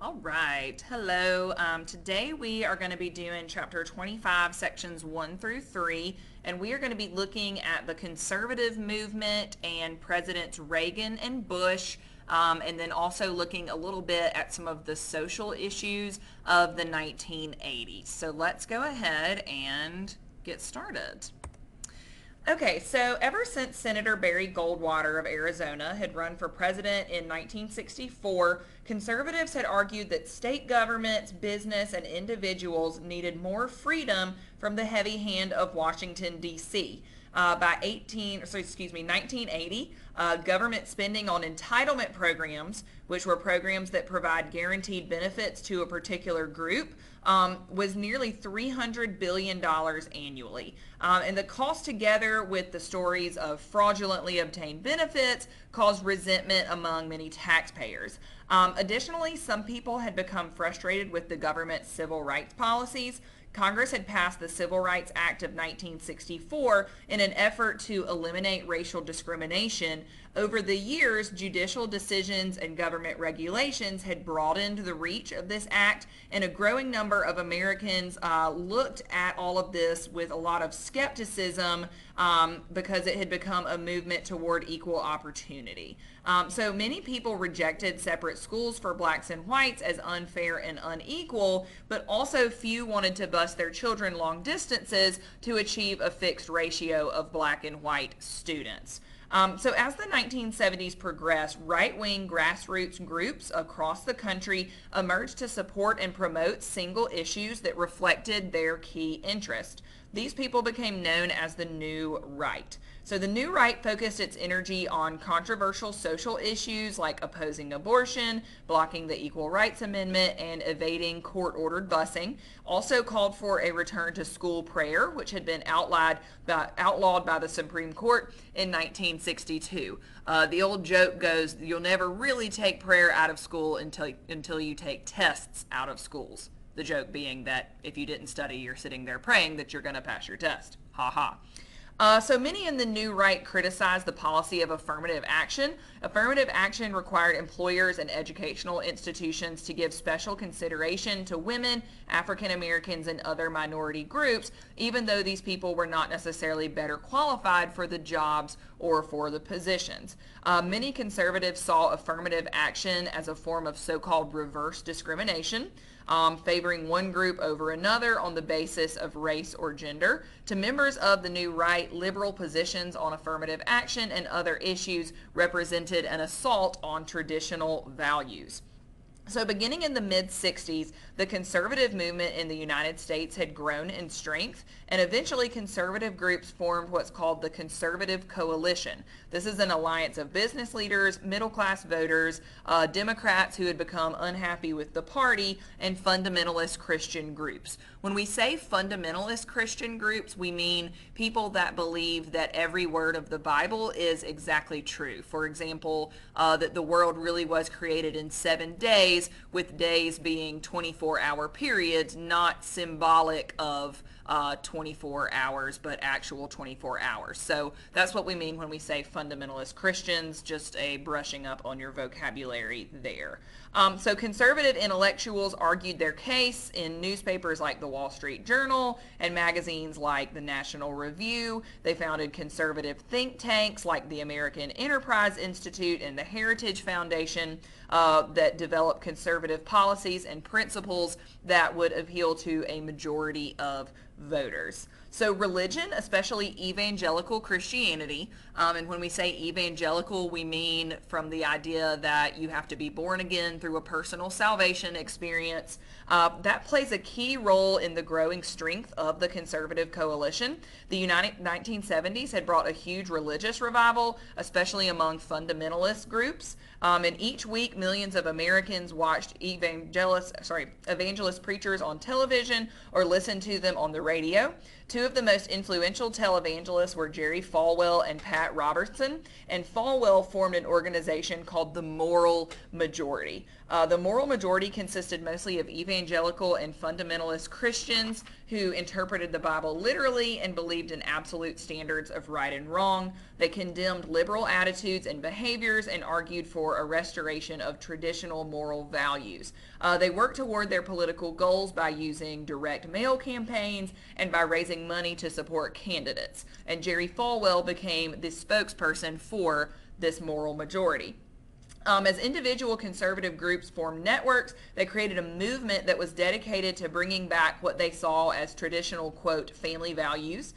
All right. Hello. Today we are going to be doing chapter 25, sections 1 through 3, and we are going to be looking at the conservative movement and Presidents Reagan and Bush, and then also looking a little bit at some of the social issues of the 1980s. So let's go ahead and get started. Okay, so ever since Senator Barry Goldwater of Arizona had run for president in 1964, conservatives had argued that state governments, business, and individuals needed more freedom from the heavy hand of Washington, D.C. By 1980, government spending on entitlement programs, which were programs that provide guaranteed benefits to a particular group, was nearly $300 billion annually. And the cost, together with the stories of fraudulently obtained benefits, caused resentment among many taxpayers. Additionally, some people had become frustrated with the government's civil rights policies. Congress had passed the Civil Rights Act of 1964 in an effort to eliminate racial discrimination. Over the years, judicial decisions and government regulations had broadened the reach of this act, and a growing number of Americans looked at all of this with a lot of skepticism because it had become a movement toward equal opportunity. So many people rejected separate schools for blacks and whites as unfair and unequal, but also few wanted to bus their children long distances to achieve a fixed ratio of black and white students. So as the 1970s progressed, right-wing grassroots groups across the country emerged to support and promote single issues that reflected their key interest. These people became known as the New Right. So the New Right focused its energy on controversial social issues like opposing abortion, blocking the Equal Rights Amendment, and evading court-ordered busing. Also called for a return to school prayer, which had been outlawed by the Supreme Court in 1962. The old joke goes, you'll never really take prayer out of school until you take tests out of schools. The joke being that if you didn't study, you're sitting there praying that you're going to pass your test. Ha ha. So many in the New Right criticized the policy of affirmative action. Affirmative action required employers and educational institutions to give special consideration to women, African Americans, and other minority groups, even though these people were not necessarily better qualified for the jobs or for the positions. Many conservatives saw affirmative action as a form of so-called reverse discrimination, favoring one group over another on the basis of race or gender. To members of the New Right, liberal positions on affirmative action and other issues represented an assault on traditional values. So beginning in the mid-60s, the conservative movement in the United States had grown in strength, and eventually conservative groups formed what's called the Conservative Coalition. This is an alliance of business leaders, middle-class voters, Democrats who had become unhappy with the party, and fundamentalist Christian groups. When we say fundamentalist Christian groups, we mean people that believe that every word of the Bible is exactly true. For example, that the world really was created in 7 days, with days being 24-hour periods, not symbolic of 24 hours, but actual 24 hours. So that's what we mean when we say fundamentalist Christians, just a brushing up on your vocabulary there. So conservative intellectuals argued their case in newspapers like the Wall Street Journal and magazines like the National Review. They founded conservative think tanks like the American Enterprise Institute and the Heritage Foundation that developed conservative policies and principles that would appeal to a majority of voters. So religion, especially evangelical Christianity, and when we say evangelical, we mean from the idea that you have to be born again through a personal salvation experience. That plays a key role in the growing strength of the conservative coalition. The 1970s had brought a huge religious revival, especially among fundamentalist groups. And each week, millions of Americans watched evangelist preachers on television or listened to them on the radio. Two of the most influential televangelists were Jerry Falwell and Pat Robertson, and Falwell formed an organization called the Moral Majority. The moral majority consisted mostly of evangelical and fundamentalist Christians who interpreted the Bible literally and believed in absolute standards of right and wrong. They condemned liberal attitudes and behaviors and argued for a restoration of traditional moral values. They worked toward their political goals by using direct mail campaigns and by raising money to support candidates. And Jerry Falwell became the spokesperson for this moral majority. As individual conservative groups formed networks, they created a movement that was dedicated to bringing back what they saw as traditional, quote, family values.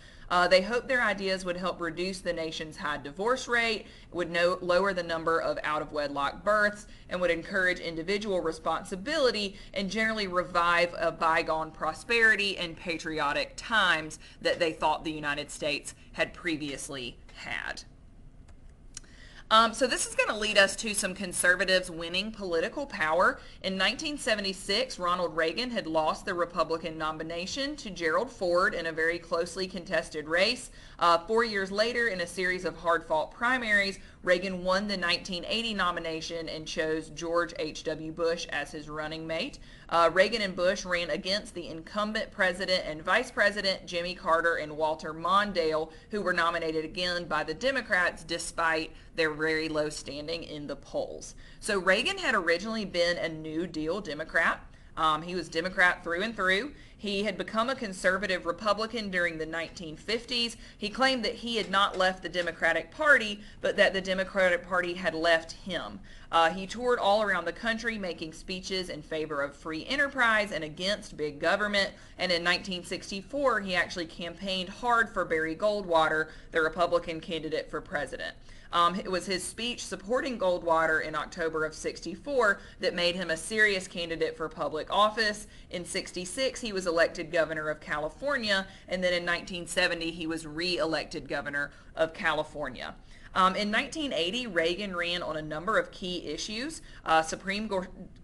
They hoped their ideas would help reduce the nation's high divorce rate, would lower the number of out-of-wedlock births, and would encourage individual responsibility and generally revive a bygone prosperity and patriotic times that they thought the United States had previously had. So this is going to lead us to some conservatives winning political power. In 1976, Ronald Reagan had lost the Republican nomination to Gerald Ford in a very closely contested race. 4 years later, in a series of hard-fought primaries, Reagan won the 1980 nomination and chose George H.W. Bush as his running mate. Reagan and Bush ran against the incumbent president and vice president, Jimmy Carter and Walter Mondale, who were nominated again by the Democrats despite their very low standing in the polls. So Reagan had originally been a New Deal Democrat. He was Democrat through and through. He had become a conservative Republican during the 1950s. He claimed that he had not left the Democratic Party, but that the Democratic Party had left him. He toured all around the country making speeches in favor of free enterprise and against big government. And in 1964, he actually campaigned hard for Barry Goldwater, the Republican candidate for president. It was his speech supporting Goldwater in October of '64 that made him a serious candidate for public office. In '66, he was elected governor of California, and then in 1970, he was re-elected governor of California. In 1980, Reagan ran on a number of key issues: Supreme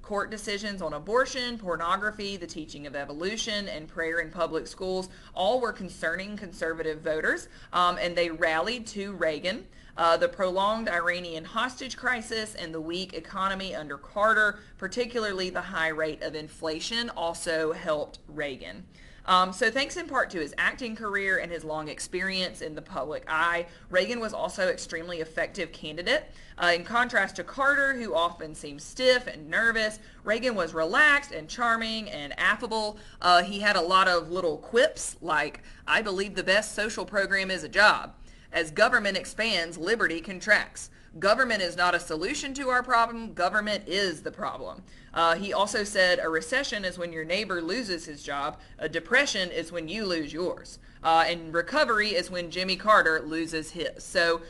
Court decisions on abortion, pornography, the teaching of evolution, and prayer in public schools. All were concerning conservative voters, and they rallied to Reagan. The prolonged Iranian hostage crisis and the weak economy under Carter, particularly the high rate of inflation, also helped Reagan. So thanks in part to his acting career and his long experience in the public eye, Reagan was also an extremely effective candidate. In contrast to Carter, who often seemed stiff and nervous, Reagan was relaxed and charming and affable. He had a lot of little quips like, "I believe the best social program is a job. As government expands, liberty contracts. Government is not a solution to our problem. Government is the problem." He also said, "A recession is when your neighbor loses his job. A depression is when you lose yours. And recovery is when Jimmy Carter loses his." So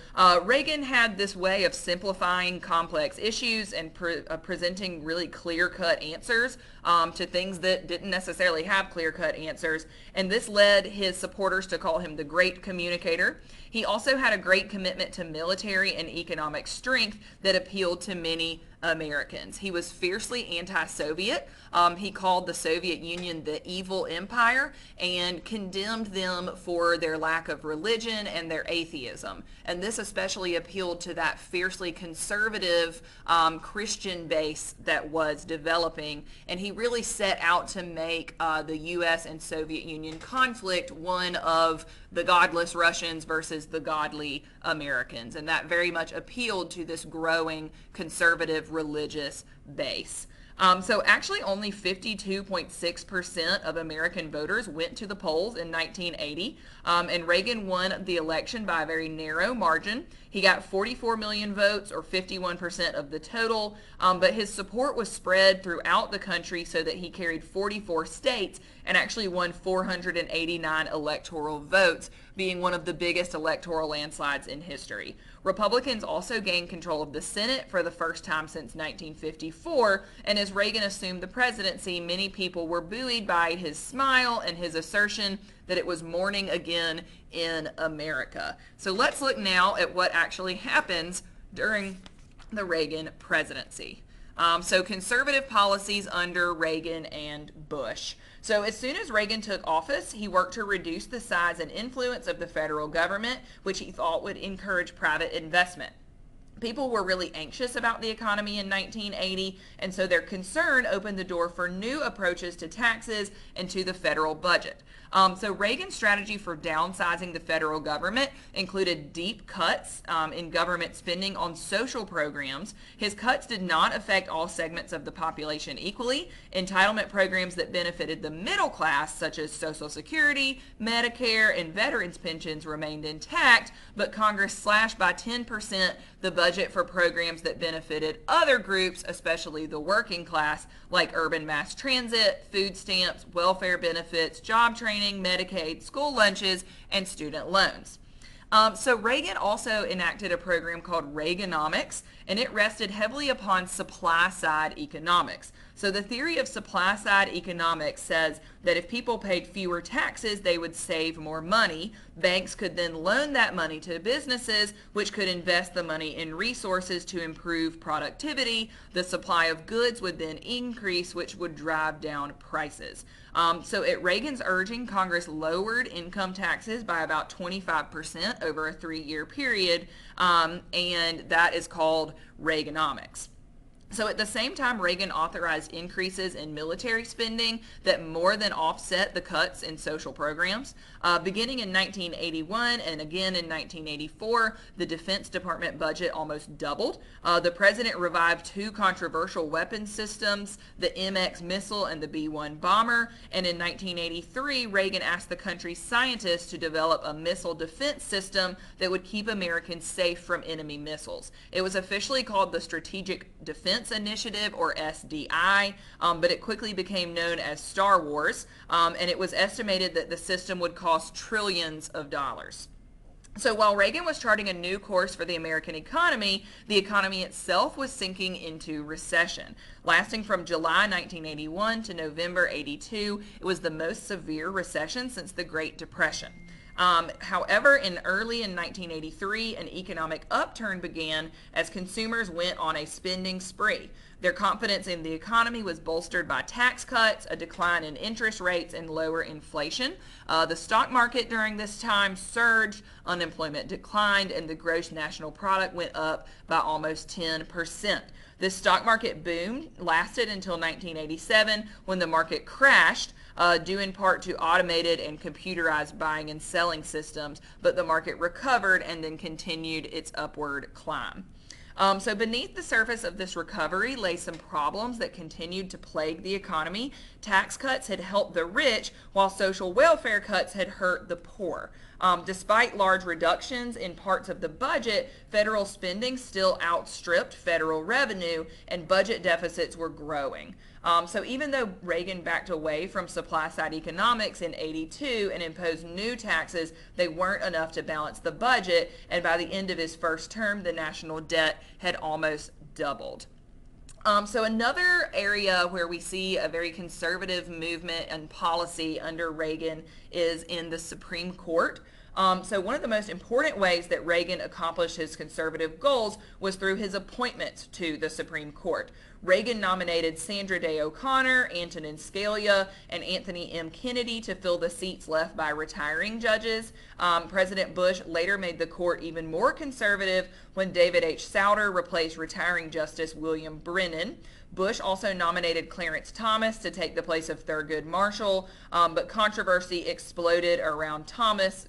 Reagan had this way of simplifying complex issues and presenting really clear-cut answers to things that didn't necessarily have clear-cut answers. And this led his supporters to call him the great communicator. He also had a great commitment to military and economic strength that appealed to many Americans. He was fiercely anti-Soviet. He called the Soviet Union the evil empire and condemned them for their lack of religion and their atheism. And this especially appealed to that fiercely conservative Christian base that was developing. And he really set out to make the U.S. and Soviet Union conflict one of the godless Russians versus the godly Americans. And that very much appealed to this growing conservative religious base. So actually only 52.6% of American voters went to the polls in 1980, and Reagan won the election by a very narrow margin. He got 44 million votes, or 51% of the total, but his support was spread throughout the country so that he carried 44 states and actually won 489 electoral votes, being one of the biggest electoral landslides in history. Republicans also gained control of the Senate for the first time since 1954, and as Reagan assumed the presidency, many people were buoyed by his smile and his assertion that it was morning again in America. So let's look now at what actually happens during the Reagan presidency. So conservative policies under Reagan and Bush. So as soon as Reagan took office, he worked to reduce the size and influence of the federal government, which he thought would encourage private investment. People were really anxious about the economy in 1980, and so their concern opened the door for new approaches to taxes and to the federal budget. So Reagan's strategy for downsizing the federal government included deep cuts in government spending on social programs. His cuts did not affect all segments of the population equally. Entitlement programs that benefited the middle class, such as Social Security, Medicare, and veterans pensions, remained intact, but Congress slashed by 10% the budget for programs that benefited other groups, especially the working class, like urban mass transit, food stamps, welfare benefits, job training, Medicaid, school lunches, and student loans. So Reagan also enacted a program called Reaganomics, and it rested heavily upon supply-side economics. So the theory of supply-side economics says that if people paid fewer taxes, they would save more money. Banks could then loan that money to businesses, which could invest the money in resources to improve productivity. The supply of goods would then increase, which would drive down prices. So at Reagan's urging, Congress lowered income taxes by about 25% over a 3-year period, and that is called Reaganomics. So at the same time, Reagan authorized increases in military spending that more than offset the cuts in social programs. Beginning in 1981 and again in 1984, the Defense Department budget almost doubled. The president revived 2 controversial weapons systems, the MX missile and the B-1 bomber. And in 1983, Reagan asked the country's scientists to develop a missile defense system that would keep Americans safe from enemy missiles. It was officially called the Strategic Defense Initiative, or SDI, but it quickly became known as Star Wars, and it was estimated that the system would cost trillions of dollars. So while Reagan was charting a new course for the American economy, the economy itself was sinking into recession. Lasting from July 1981 to November 82, it was the most severe recession since the Great Depression. However, early in 1983, an economic upturn began as consumers went on a spending spree. Their confidence in the economy was bolstered by tax cuts, a decline in interest rates, and lower inflation. The stock market during this time surged, unemployment declined, and the gross national product went up by almost 10%. This stock market boom lasted until 1987, when the market crashed, due in part to automated and computerized buying and selling systems, but the market recovered and then continued its upward climb. So beneath the surface of this recovery lay some problems that continued to plague the economy. Tax cuts had helped the rich, while social welfare cuts had hurt the poor. Despite large reductions in parts of the budget, federal spending still outstripped federal revenue, and budget deficits were growing. So even though Reagan backed away from supply-side economics in 82 and imposed new taxes, they weren't enough to balance the budget, and by the end of his first term, the national debt had almost doubled. So another area where we see a very conservative movement and policy under Reagan is in the Supreme Court. So one of the most important ways that Reagan accomplished his conservative goals was through his appointments to the Supreme Court. Reagan nominated Sandra Day O'Connor, Antonin Scalia, and Anthony M. Kennedy to fill the seats left by retiring judges. President Bush later made the court even more conservative when David H. Souter replaced retiring Justice William Brennan. Bush also nominated Clarence Thomas to take the place of Thurgood Marshall, but controversy exploded around Thomas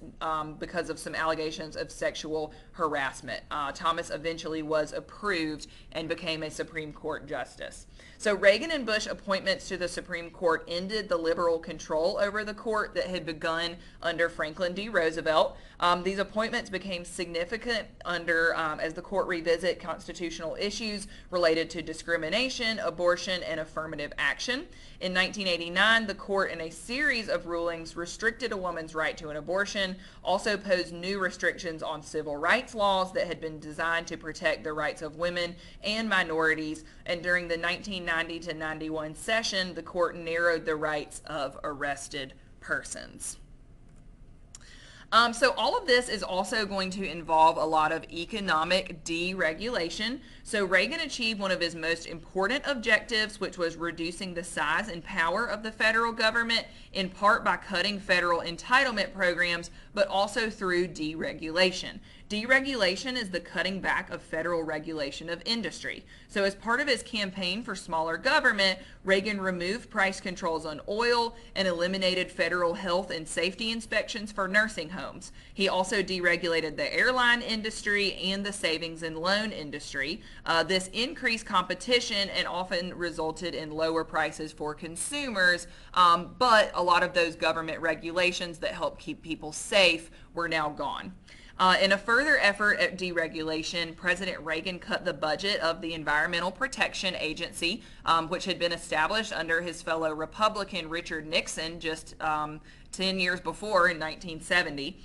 because of some allegations of sexual harassment. Thomas eventually was approved and became a Supreme Court justice. So Reagan and Bush appointments to the Supreme Court ended the liberal control over the court that had begun under Franklin D. Roosevelt. These appointments became significant as the court revisit constitutional issues related to discrimination, abortion, and affirmative action. In 1989, the court, in a series of rulings, restricted a woman's right to an abortion, also posed new restrictions on civil rights laws that had been designed to protect the rights of women and minorities, and during the 1990 to 91 session, the court narrowed the rights of arrested persons. So all of this is also going to involve a lot of economic deregulation. So Reagan achieved one of his most important objectives, which was reducing the size and power of the federal government, in part by cutting federal entitlement programs, but also through deregulation. Deregulation is the cutting back of federal regulation of industry. So as part of his campaign for smaller government, Reagan removed price controls on oil and eliminated federal health and safety inspections for nursing homes. He also deregulated the airline industry and the savings and loan industry. This increased competition and often resulted in lower prices for consumers, but a lot of those government regulations that help keep people safe were now gone. In a further effort at deregulation, President Reagan cut the budget of the Environmental Protection Agency, which had been established under his fellow Republican Richard Nixon just 10 years before in 1970.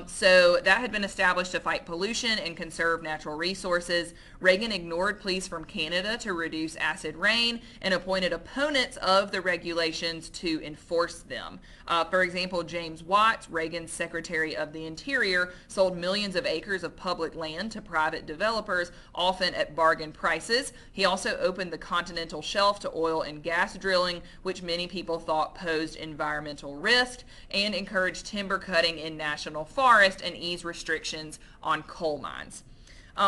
So that had been established to fight pollution and conserve natural resources. Reagan ignored pleas from Canada to reduce acid rain and appointed opponents of the regulations to enforce them. For example, James Watts, Reagan's Secretary of the Interior, sold millions of acres of public land to private developers, often at bargain prices. He also opened the continental shelf to oil and gas drilling, which many people thought posed environmental risk, and encouraged timber cutting in national forest and eased restrictions on coal mines.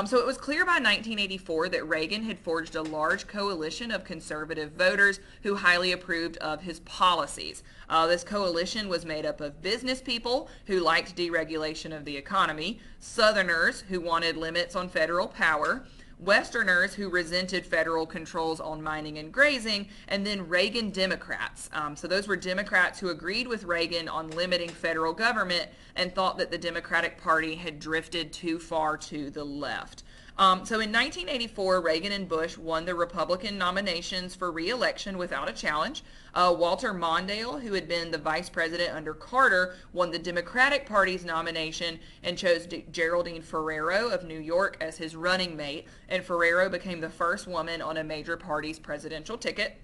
So it was clear by 1984 that Reagan had forged a large coalition of conservative voters who highly approved of his policies. This coalition was made up of business people who liked deregulation of the economy, Southerners who wanted limits on federal power, Westerners who resented federal controls on mining and grazing, and then Reagan Democrats. So those were Democrats who agreed with Reagan on limiting federal government and thought that the Democratic Party had drifted too far to the left. So in 1984, Reagan and Bush won the Republican nominations for re-election without a challenge. Walter Mondale, who had been the vice president under Carter, won the Democratic Party's nomination and chose Geraldine Ferrero of New York as his running mate, and Ferrero became the first woman on a major party's presidential ticket.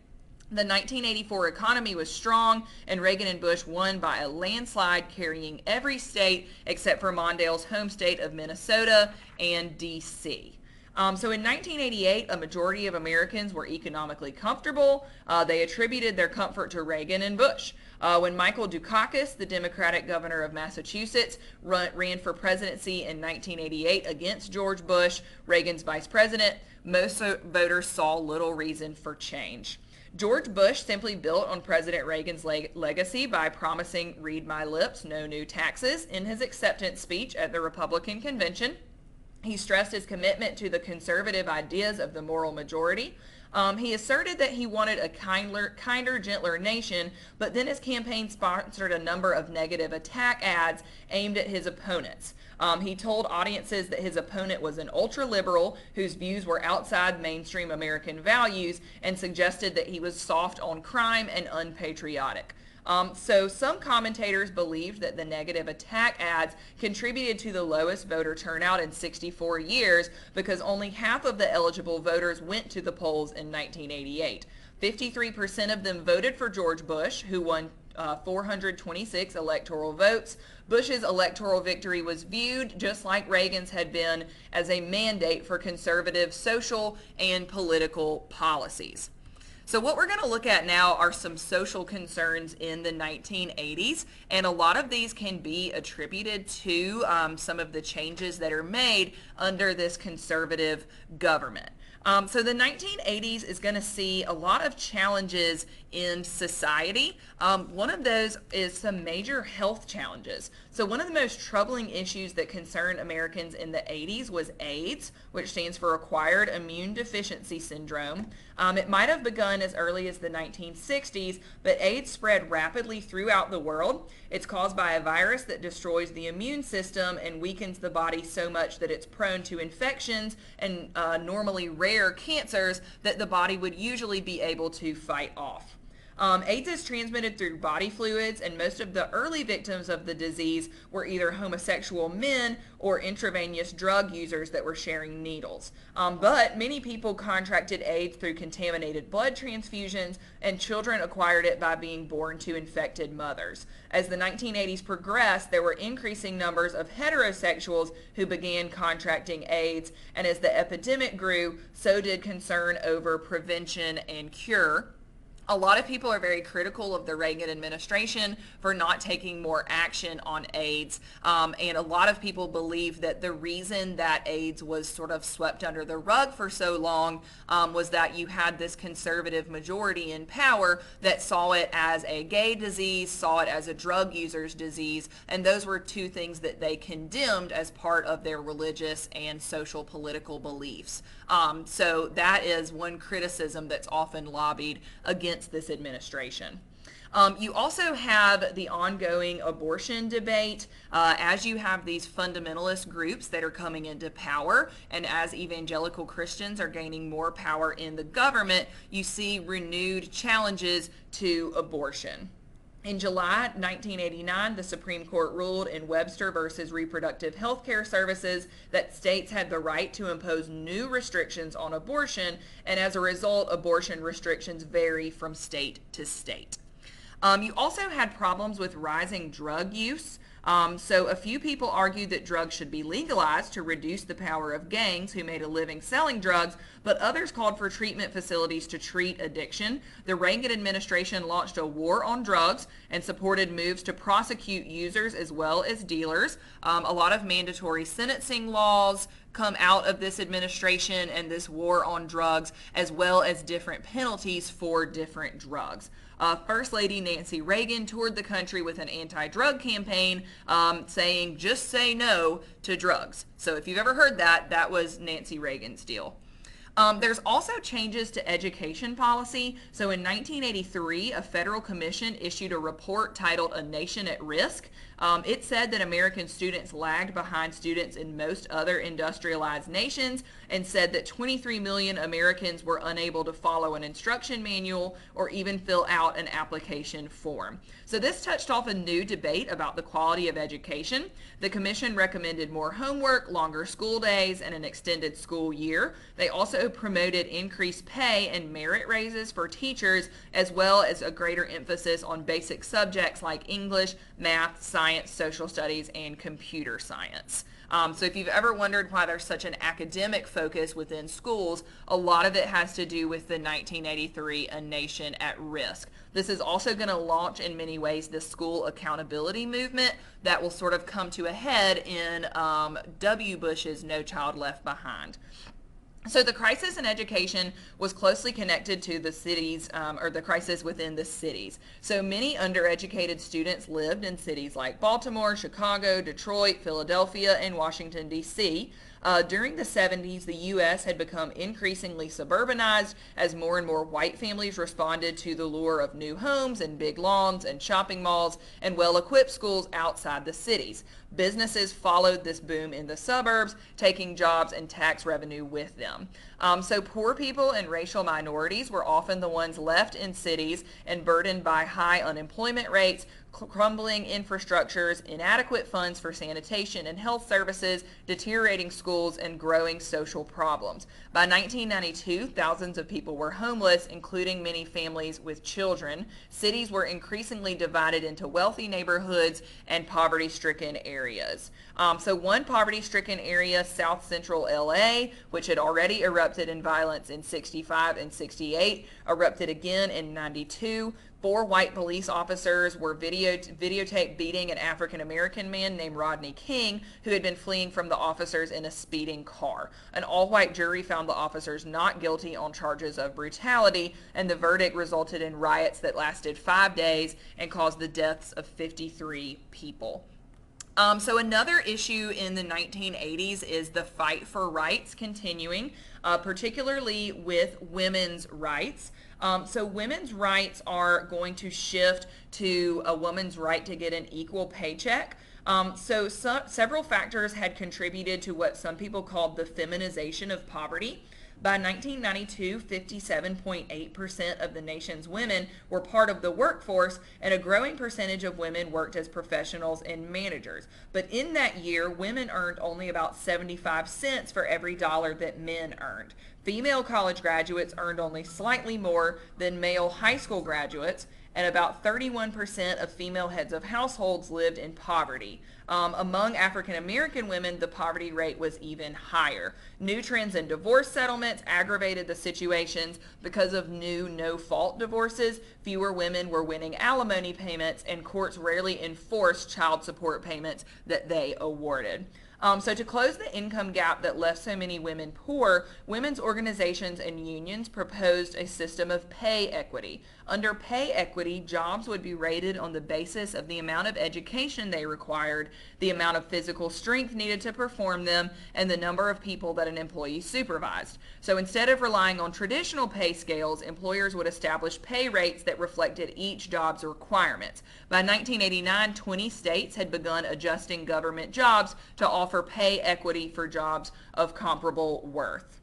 The 1984 economy was strong, and Reagan and Bush won by a landslide, carrying every state except for Mondale's home state of Minnesota and D.C. So in 1988, a majority of Americans were economically comfortable. They attributed their comfort to Reagan and Bush. When Michael Dukakis, the Democratic governor of Massachusetts, ran for presidency in 1988 against George Bush, Reagan's vice president, most voters saw little reason for change. George Bush simply built on President Reagan's legacy by promising "read my lips, no new taxes" in his acceptance speech at the Republican convention. He stressed his commitment to the conservative ideas of the moral majority. He asserted that he wanted a kinder, gentler nation, but then his campaign sponsored a number of negative attack ads aimed at his opponents. He told audiences that his opponent was an ultra-liberal whose views were outside mainstream American values, and suggested that he was soft on crime and unpatriotic. So some commentators believed that the negative attack ads contributed to the lowest voter turnout in 64 years because only half of the eligible voters went to the polls in 1988. 53% of them voted for George Bush, who won 426 electoral votes. Bush's electoral victory was viewed, just like Reagan's had been, as a mandate for conservative social and political policies. So what we're going to look at now are some social concerns in the 1980s, and a lot of these can be attributed to some of the changes that are made under this conservative government. So the 1980s is going to see a lot of challenges in society. One of those is some major health challenges. So one of the most troubling issues that concerned Americans in the 80s was AIDS, which stands for Acquired Immune Deficiency Syndrome. It might have begun as early as the 1960s, but AIDS spread rapidly throughout the world. It's caused by a virus that destroys the immune system and weakens the body so much that it's prone to infections and normally rare cancers that the body would usually be able to fight off. AIDS is transmitted through body fluids, and most of the early victims of the disease were either homosexual men or intravenous drug users that were sharing needles. But many people contracted AIDS through contaminated blood transfusions, and children acquired it by being born to infected mothers. As the 1980s progressed, there were increasing numbers of heterosexuals who began contracting AIDS, and as the epidemic grew, so did concern over prevention and cure. A lot of people are very critical of the Reagan administration for not taking more action on AIDS. And a lot of people believe that the reason that AIDS was sort of swept under the rug for so long was that you had this conservative majority in power that saw it as a gay disease, saw it as a drug user's disease, and those were two things that they condemned as part of their religious and social political beliefs. So that is one criticism that's often lobbied against this administration. You also have the ongoing abortion debate as you have these fundamentalist groups that are coming into power, and as evangelical Christians are gaining more power in the government, you see renewed challenges to abortion. In July 1989, the Supreme Court ruled in Webster versus Reproductive Health Care Services that states had the right to impose new restrictions on abortion, and as a result, abortion restrictions vary from state to state. You also had problems with rising drug use. So a few people argued that drugs should be legalized to reduce the power of gangs who made a living selling drugs, but others called for treatment facilities to treat addiction. The Reagan administration launched a war on drugs and supported moves to prosecute users as well as dealers. A lot of mandatory sentencing laws come out of this administration and this war on drugs, as well as different penalties for different drugs. First Lady Nancy Reagan toured the country with an anti-drug campaign saying, just say no to drugs. So if you've ever heard that, that was Nancy Reagan's deal. There's also changes to education policy. So in 1983, a federal commission issued a report titled A Nation at Risk. It said that American students lagged behind students in most other industrialized nations, and said that 23 million Americans were unable to follow an instruction manual or even fill out an application form. So this touched off a new debate about the quality of education. The commission recommended more homework, longer school days, and an extended school year. They also promoted increased pay and merit raises for teachers, as well as a greater emphasis on basic subjects like English, math, science, social studies, and computer science. So if you've ever wondered why there's such an academic focus within schools, a lot of it has to do with the 1983 A Nation at Risk. This is also going to launch in many ways the school accountability movement that will sort of come to a head in W. Bush's No Child Left Behind. So the crisis in education was closely connected to the cities, or the crisis within the cities. So many undereducated students lived in cities like Baltimore, Chicago, Detroit, Philadelphia, and Washington, D.C. During the 70s, the U.S. had become increasingly suburbanized as more and more white families responded to the lure of new homes and big lawns and shopping malls and well-equipped schools outside the cities. Businesses followed this boom in the suburbs, taking jobs and tax revenue with them. So poor people and racial minorities were often the ones left in cities and burdened by high unemployment rates, crumbling infrastructures, inadequate funds for sanitation and health services, deteriorating schools, and growing social problems. By 1992, thousands of people were homeless, including many families with children. Cities were increasingly divided into wealthy neighborhoods and poverty-stricken areas. So one poverty-stricken area, South Central LA, which had already erupted in violence in 65 and 68, erupted again in 92. 4 white police officers were videotaped beating an African-American man named Rodney King, who had been fleeing from the officers in a speeding car. An all-white jury found the officers not guilty on charges of brutality, and the verdict resulted in riots that lasted 5 days and caused the deaths of 53 people. So another issue in the 1980s is the fight for rights continuing, particularly with women's rights. So women's rights are going to shift to a woman's right to get an equal paycheck. Several factors had contributed to what some people called the feminization of poverty. By 1992, 57.8% of the nation's women were part of the workforce, and a growing percentage of women worked as professionals and managers. But in that year, women earned only about 75 cents for every dollar that men earned. Female college graduates earned only slightly more than male high school graduates, and about 31% of female heads of households lived in poverty. Among African American women, the poverty rate was even higher. New trends in divorce settlements aggravated the situations. Because of new no-fault divorces, fewer women were winning alimony payments, and courts rarely enforced child support payments that they awarded. So to close the income gap that left so many women poor, women's organizations and unions proposed a system of pay equity. Under pay equity, jobs would be rated on the basis of the amount of education they required, the amount of physical strength needed to perform them, and the number of people that an employee supervised. So instead of relying on traditional pay scales, employers would establish pay rates that reflected each job's requirements. By 1989, 20 states had begun adjusting government jobs to offer pay equity for jobs of comparable worth.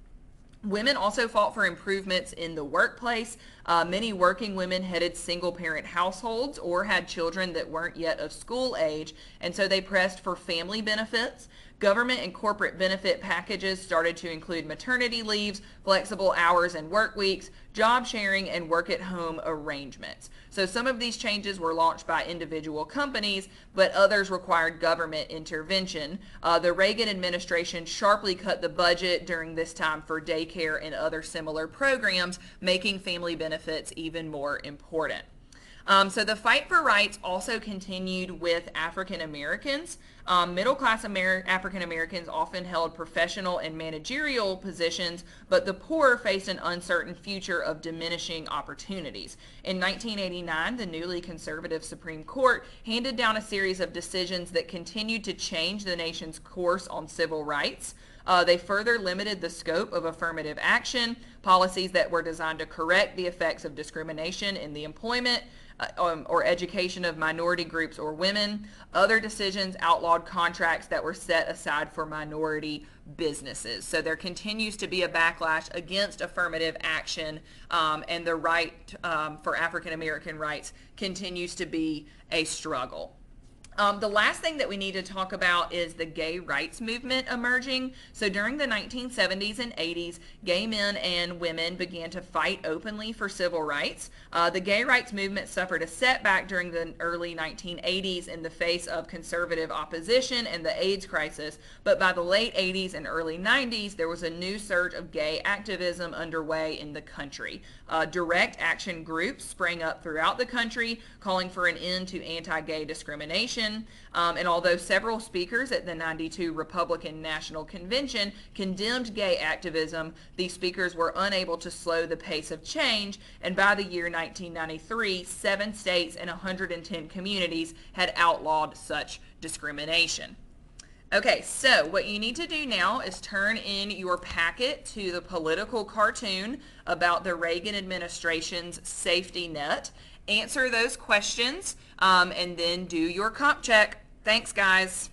Women also fought for improvements in the workplace. Many working women headed single-parent households or had children that weren't yet of school age, and so they pressed for family benefits. Government and corporate benefit packages started to include maternity leaves, flexible hours and work weeks, job sharing, and work-at-home arrangements. So some of these changes were launched by individual companies, but others required government intervention. The Reagan administration sharply cut the budget during this time for daycare and other similar programs, making family benefits even more important. So the fight for rights also continued with African Americans. Middle-class African Americans often held professional and managerial positions, but the poor faced an uncertain future of diminishing opportunities. In 1989, the newly conservative Supreme Court handed down a series of decisions that continued to change the nation's course on civil rights. They further limited the scope of affirmative action, policies that were designed to correct the effects of discrimination in the employment or education of minority groups or women. Other decisions outlawed contracts that were set aside for minority businesses. So there continues to be a backlash against affirmative action, and the right for African American rights continues to be a struggle. The last thing that we need to talk about is the gay rights movement emerging. So during the 1970s and 80s, gay men and women began to fight openly for civil rights. The gay rights movement suffered a setback during the early 1980s in the face of conservative opposition and the AIDS crisis, but by the late 80s and early 90s, there was a new surge of gay activism underway in the country. Direct action groups sprang up throughout the country, calling for an end to anti-gay discrimination. And although several speakers at the 92 Republican National Convention condemned gay activism, these speakers were unable to slow the pace of change, and by the year 1993, 7 states and 110 communities had outlawed such discrimination. Okay, so what you need to do now is turn in your packet to the political cartoon about the Reagan administration's safety net. Answer those questions, and then do your comp check. Thanks, guys.